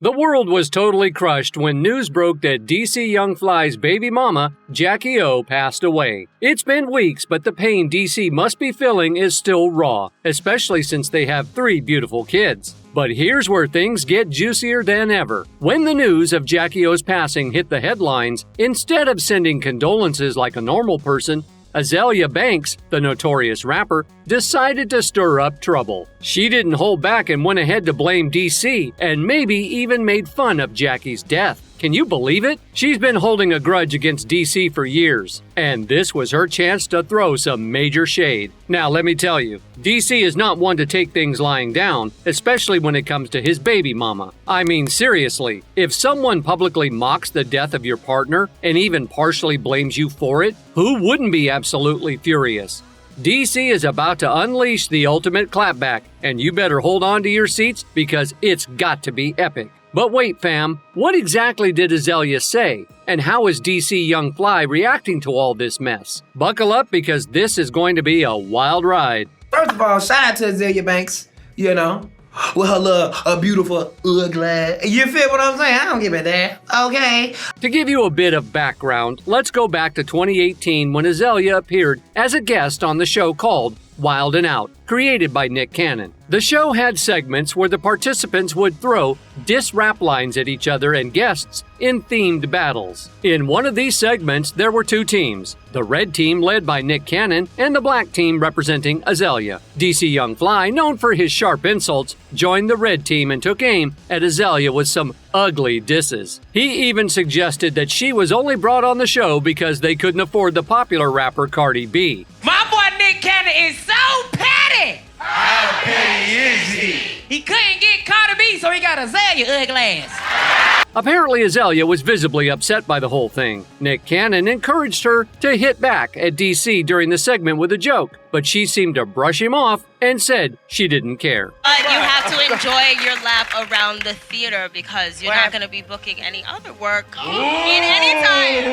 The world was totally crushed when news broke that DC Young Fly's baby mama, Jacky Oh, passed away. It's been weeks, but the pain DC must be feeling is still raw, especially since they have 3 beautiful kids. But here's where things get juicier than ever. When the news of Jacky Oh's passing hit the headlines, instead of sending condolences like a normal person, Azealia Banks, the notorious rapper, decided to stir up trouble. She didn't hold back and went ahead to blame DC and maybe even made fun of Jacky's death. Can you believe it? She's been holding a grudge against DC for years, and this was her chance to throw some major shade. Now let me tell you, DC is not one to take things lying down, especially when it comes to his baby mama. I mean seriously, if someone publicly mocks the death of your partner and even partially blames you for it, who wouldn't be absolutely furious? DC is about to unleash the ultimate clapback, and you better hold on to your seats because it's got to be epic. But wait, fam, what exactly did Azealia say? And how is DC Young Fly reacting to all this mess? Buckle up because this is going to be a wild ride. First of all, shout out to Azealia Banks, with her little beautiful ugly. You feel what I'm saying? I don't give a damn, okay? To give you a bit of background, let's go back to 2018 when Azealia appeared as a guest on the show called Wild 'N Out, created by Nick Cannon. The show had segments where the participants would throw diss-rap lines at each other and guests in themed battles. In one of these segments, there were 2 teams, the red team led by Nick Cannon and the black team representing Azealia. DC Young Fly, known for his sharp insults, joined the red team and took aim at Azealia with some ugly disses. He even suggested that she was only brought on the show because they couldn't afford the popular rapper Cardi B. My boy Nick Cannon is so petty! How petty is he? He couldn't get Cardi B, so he got Azealia ugly ass. Apparently, Azealia was visibly upset by the whole thing. Nick Cannon encouraged her to hit back at DC during the segment with a joke, but she seemed to brush him off and said she didn't care. You have to enjoy your lap around the theater because you're not going to be booking any other work in any time.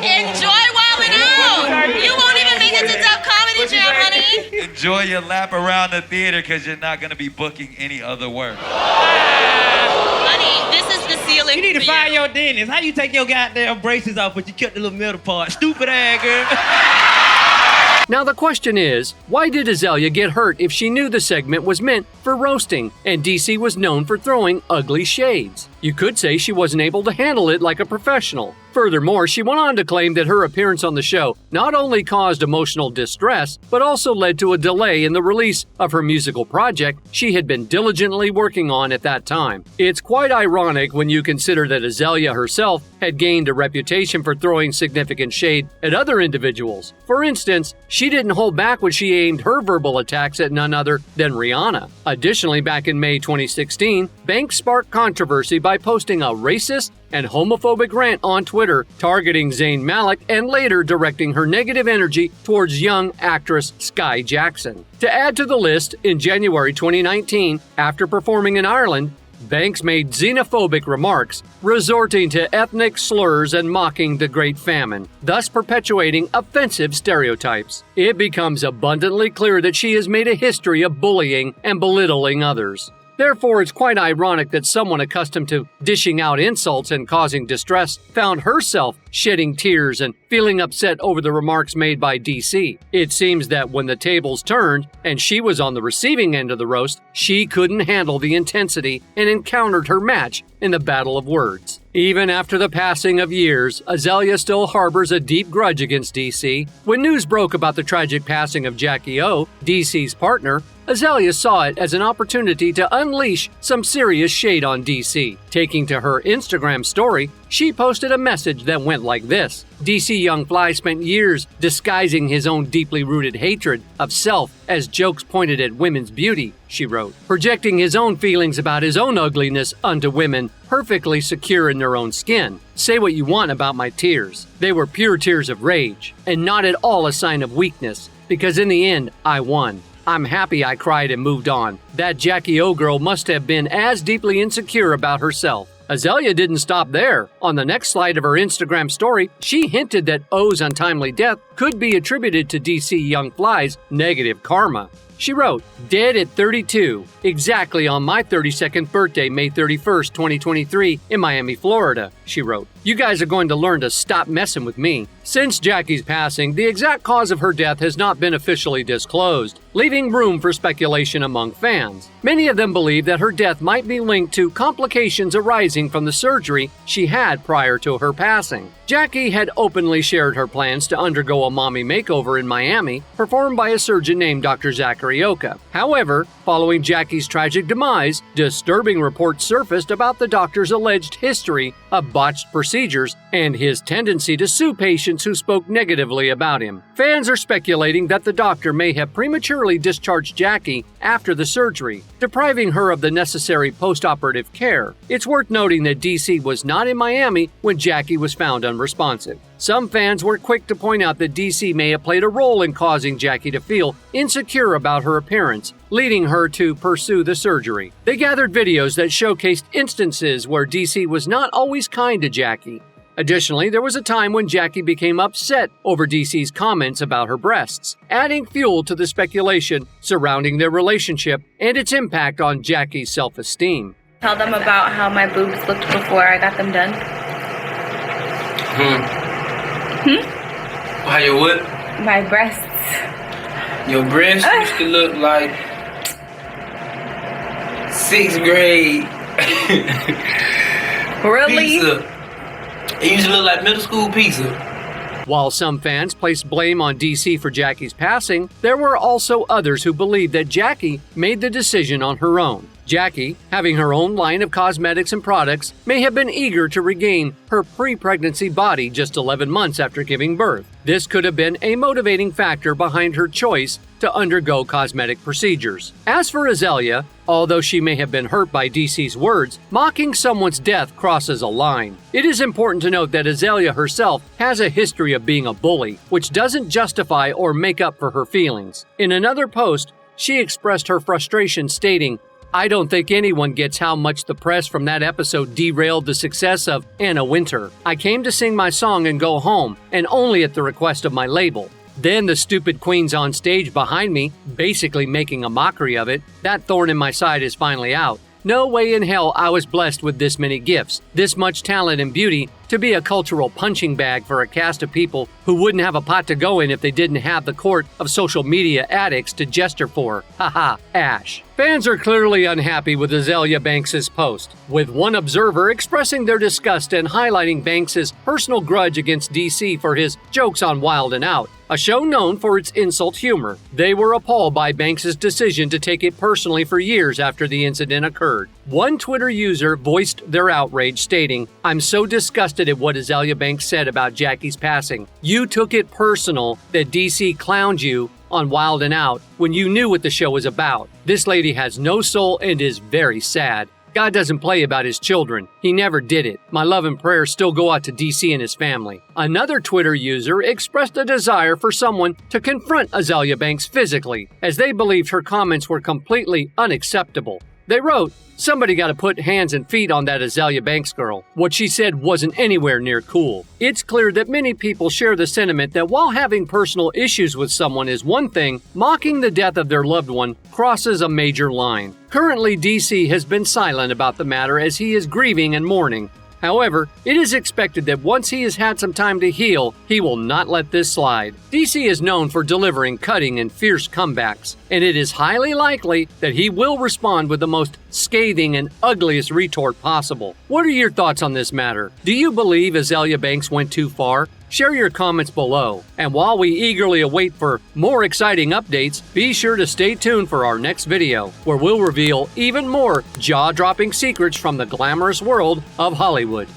Enjoy Wild 'N Out. You won't even make it to Dub Comedy Jam, honey. Enjoy your lap around the theater because you're not going to be booking any other work. Honey, this is the ceiling. You need to for find you. your dentist. How you take your goddamn braces off but you cut the little middle part? Stupid ass girl. Now the question is, why did Azealia get hurt if she knew the segment was meant for roasting and DC was known for throwing ugly shades? You could say she wasn't able to handle it like a professional. Furthermore, she went on to claim that her appearance on the show not only caused emotional distress, but also led to a delay in the release of her musical project she had been diligently working on at that time. It's quite ironic when you consider that Azealia herself had gained a reputation for throwing significant shade at other individuals. For instance, she didn't hold back when she aimed her verbal attacks at none other than Rihanna. Additionally, back in May 2016, Banks sparked controversy by posting a racist and homophobic rant on Twitter targeting Zayn Malik and later directing her negative energy towards young actress Sky Jackson. To add to the list, in January 2019, after performing in Ireland, Banks made xenophobic remarks, resorting to ethnic slurs and mocking the Great Famine, thus perpetuating offensive stereotypes. It becomes abundantly clear that she has made a history of bullying and belittling others. Therefore, it's quite ironic that someone accustomed to dishing out insults and causing distress found herself shedding tears and feeling upset over the remarks made by DC. It seems that when the tables turned and she was on the receiving end of the roast, she couldn't handle the intensity and encountered her match in the battle of words. Even after the passing of years, Azealia still harbors a deep grudge against DC. When news broke about the tragic passing of Jacky Oh, DC's partner, Azealia saw it as an opportunity to unleash some serious shade on DC. Taking to her Instagram story, she posted a message that went like this. DC Young Fly spent years disguising his own deeply rooted hatred of self as jokes pointed at women's beauty, she wrote, projecting his own feelings about his own ugliness onto women perfectly secure in their own skin. Say what you want about my tears. They were pure tears of rage, and not at all a sign of weakness, because in the end, I won. I'm happy I cried and moved on. That Jacky Oh girl must have been as deeply insecure about herself. Azealia didn't stop there. On the next slide of her Instagram story, she hinted that Oh's untimely death could be attributed to DC Young Fly's negative karma. She wrote, "Dead at 32, exactly on my 32nd birthday, May 31st, 2023, in Miami, Florida," she wrote. "You guys are going to learn to stop messing with me." Since Jacky's passing, the exact cause of her death has not been officially disclosed, leaving room for speculation among fans. Many of them believe that her death might be linked to complications arising from the surgery she had prior to her passing. Jacky had openly shared her plans to undergo a mommy makeover in Miami, performed by a surgeon named Dr. Jacky Oh. However, following Jacky's tragic demise, disturbing reports surfaced about the doctor's alleged history of botched procedures and his tendency to sue patients who spoke negatively about him. Fans are speculating that the doctor may have prematurely discharged Jacky after the surgery, depriving her of the necessary post-operative care. It's worth noting that DC was not in Miami when Jacky was found unresponsive. Some fans were quick to point out that DC may have played a role in causing Jacky to feel insecure about her appearance, leading her to pursue the surgery. They gathered videos that showcased instances where DC was not always kind to Jacky. Additionally, there was a time when Jacky became upset over DC's comments about her breasts, adding fuel to the speculation surrounding their relationship and its impact on Jacky's self-esteem. Tell them about how my boobs looked before I got them done. How your what? My breasts. Your breasts used to look like 6th grade Really? pizza. It used to look like middle school pizza. While some fans placed blame on DC for Jacky's passing, there were also others who believed that Jacky made the decision on her own. Jacky, having her own line of cosmetics and products, may have been eager to regain her pre-pregnancy body just 11 months after giving birth. This could have been a motivating factor behind her choice to undergo cosmetic procedures. As for Azealia, although she may have been hurt by DC's words, mocking someone's death crosses a line. It is important to note that Azealia herself has a history of being a bully, which doesn't justify or make up for her feelings. In another post, she expressed her frustration, stating, "I don't think anyone gets how much the press from that episode derailed the success of Anna Wintour. I came to sing my song and go home, and only at the request of my label. Then the stupid queen's on stage behind me, basically making a mockery of it. That thorn in my side is finally out. No way in hell I was blessed with this many gifts, this much talent and beauty, to be a cultural punching bag for a cast of people who wouldn't have a pot to go in if they didn't have the court of social media addicts to gesture for. Haha, Ash." Fans are clearly unhappy with Azealia Banks' post, with one observer expressing their disgust and highlighting Banks' personal grudge against DC for his jokes on Wild 'N Out, a show known for its insult humor. They were appalled by Banks' decision to take it personally for years after the incident occurred. One Twitter user voiced their outrage, stating, "I'm so disgusted at what Azealia Banks said about Jacky's passing. You took it personal that DC clowned you on Wild 'N Out when you knew what the show was about. This lady has no soul and is very sad. God doesn't play about his children. He never did it. My love and prayers still go out to DC and his family." Another Twitter user expressed a desire for someone to confront Azealia Banks physically, as they believed her comments were completely unacceptable. They wrote, "Somebody got to put hands and feet on that Azealia Banks girl. What she said wasn't anywhere near cool." It's clear that many people share the sentiment that while having personal issues with someone is one thing, mocking the death of their loved one crosses a major line. Currently, DC has been silent about the matter as he is grieving and mourning. However, it is expected that once he has had some time to heal, he will not let this slide. DC is known for delivering cutting and fierce comebacks, and it is highly likely that he will respond with the most scathing and ugliest retort possible. What are your thoughts on this matter? Do you believe Azealia Banks went too far? Share your comments below. And while we eagerly await for more exciting updates, be sure to stay tuned for our next video, where we'll reveal even more jaw-dropping secrets from the glamorous world of Hollywood.